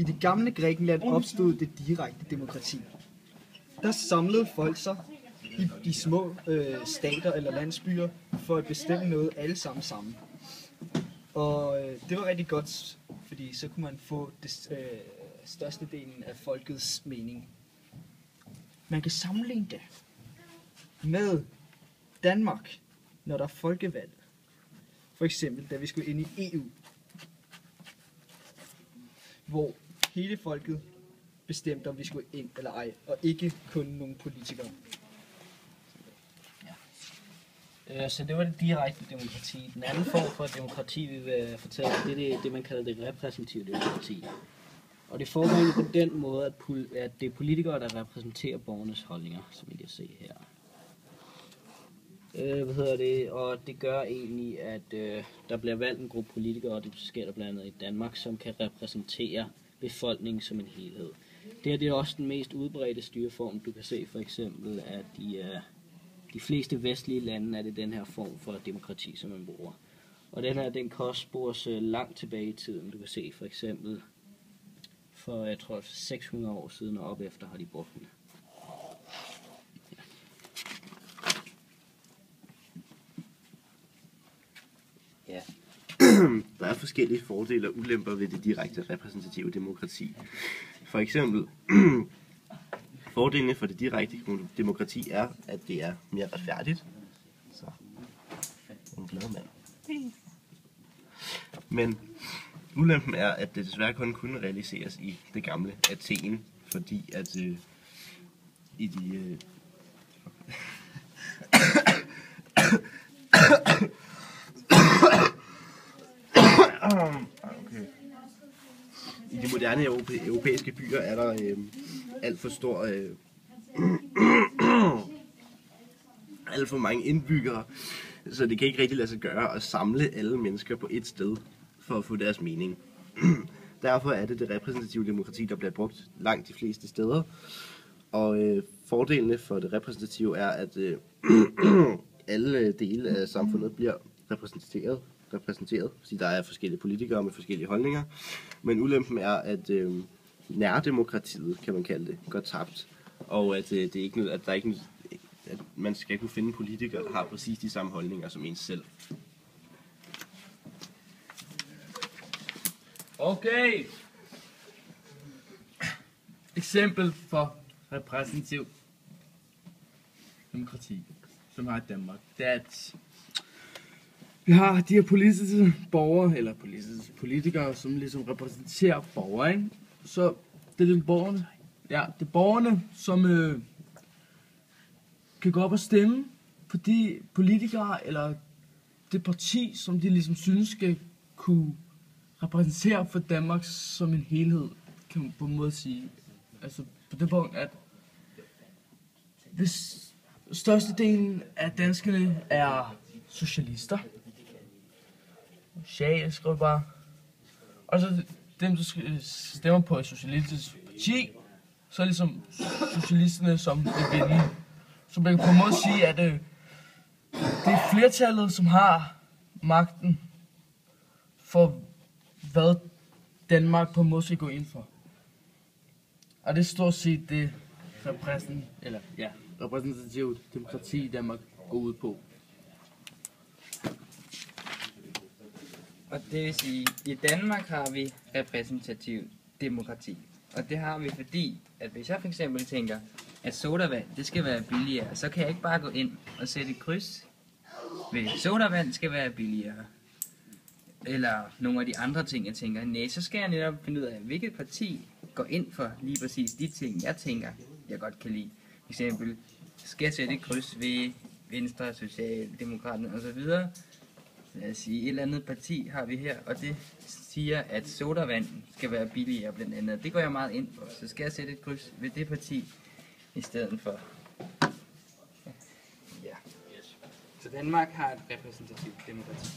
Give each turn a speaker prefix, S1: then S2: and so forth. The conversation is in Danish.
S1: I det gamle Grækenland opstod det direkte demokrati. Der samlede folk sig i de små stater eller landsbyer for at bestemme noget alle sammen. Og det var rigtig godt, fordi så kunne man få størstedelen af folkets mening. Man kan sammenligne det med Danmark, når der er folkevalg. For eksempel, da vi skulle ind i EU, hvor hele folket bestemte, om vi skulle ind eller ej, og ikke kun nogle politikere.
S2: Så det var det direkte demokrati. Den anden form for demokrati, vi vil fortælle, det er det, man kalder det repræsentative demokrati. Og det foregår på den måde, at det er politikere, der repræsenterer borgernes holdninger, som I kan se her. Og det gør egentlig, at der bliver valgt en gruppe politikere, og det sker der blandt andet i Danmark, som kan repræsentere befolkningen som en helhed. Det er også den mest udbredte styreform. Du kan se for eksempel, at de fleste vestlige lande er det den her form for demokrati, som man bruger. Og den kan også spores langt tilbage i tiden. Du kan se for eksempel for, jeg tror, 600 år siden og op efter har de brugt den.
S3: Ja. Der er forskellige fordele og ulemper ved det direkte repræsentative demokrati. For eksempel, fordelene for det direkte demokrati er, at det er mere retfærdigt. Så, en glad mand. Men ulempen er, at det desværre kun kunne realiseres i det gamle Athen, fordi at i de i de moderne europæiske byer er der alt for mange indbyggere, så det kan ikke rigtig lade sig gøre at samle alle mennesker på et sted for at få deres mening. Derfor er det repræsentative demokrati, der bliver brugt langt de fleste steder. Og fordelene for det repræsentative er, at alle dele af samfundet bliver repræsenteret, fordi der er forskellige politikere med forskellige holdninger. Men ulempen er, at nærdemokratiet, kan man kalde det, går tabt. Og at det ikke at man skal kunne finde politikere, der har præcis de samme holdninger som en selv.
S4: Okay. Eksempel for repræsentativ demokrati, som har i Danmark, det er, at vi har de her politiske borgere, eller politiske politikere, som ligesom repræsenterer borgere, ikke? Så det er ligesom borgerne. Ja, det er borgerne, som kan gå op og stemme på de politikere, eller det parti, som de ligesom synes skal kunne repræsentere for Danmark som en helhed, kan man på en måde sige. Altså på det punkt, at hvis størstedelen af danskerne er socialister, jeg skriver bare, og så dem, der stemmer på et socialistisk parti, så er ligesom socialisterne som det vinde. Så man kan på en måde sige, at det er flertallet, som har magten for, hvad Danmark på en måde skal gå ind for. Og det er stort set det repræsentativt demokrati i Danmark går ud på.
S5: Og det vil sige, at i Danmark har vi repræsentativt demokrati. Og det har vi fordi, at hvis jeg for eksempel tænker, at sodavand, det skal være billigere, så kan jeg ikke bare gå ind og sætte et kryds ved sodavand skal være billigere. Eller nogle af de andre ting, jeg tænker, nej, så skal jeg netop finde ud af, hvilket parti går ind for lige præcis de ting, jeg tænker, jeg godt kan lide. For eksempel, skal jeg sætte et kryds ved Venstre, Socialdemokraterne osv. Lad os sige, et eller andet parti har vi her, og det siger, at sodavand skal være billigere blandt andet. Det går jeg meget ind for, så skal jeg sætte et kryds ved det parti i stedet for. Ja. Så Danmark har et repræsentativt demokrati.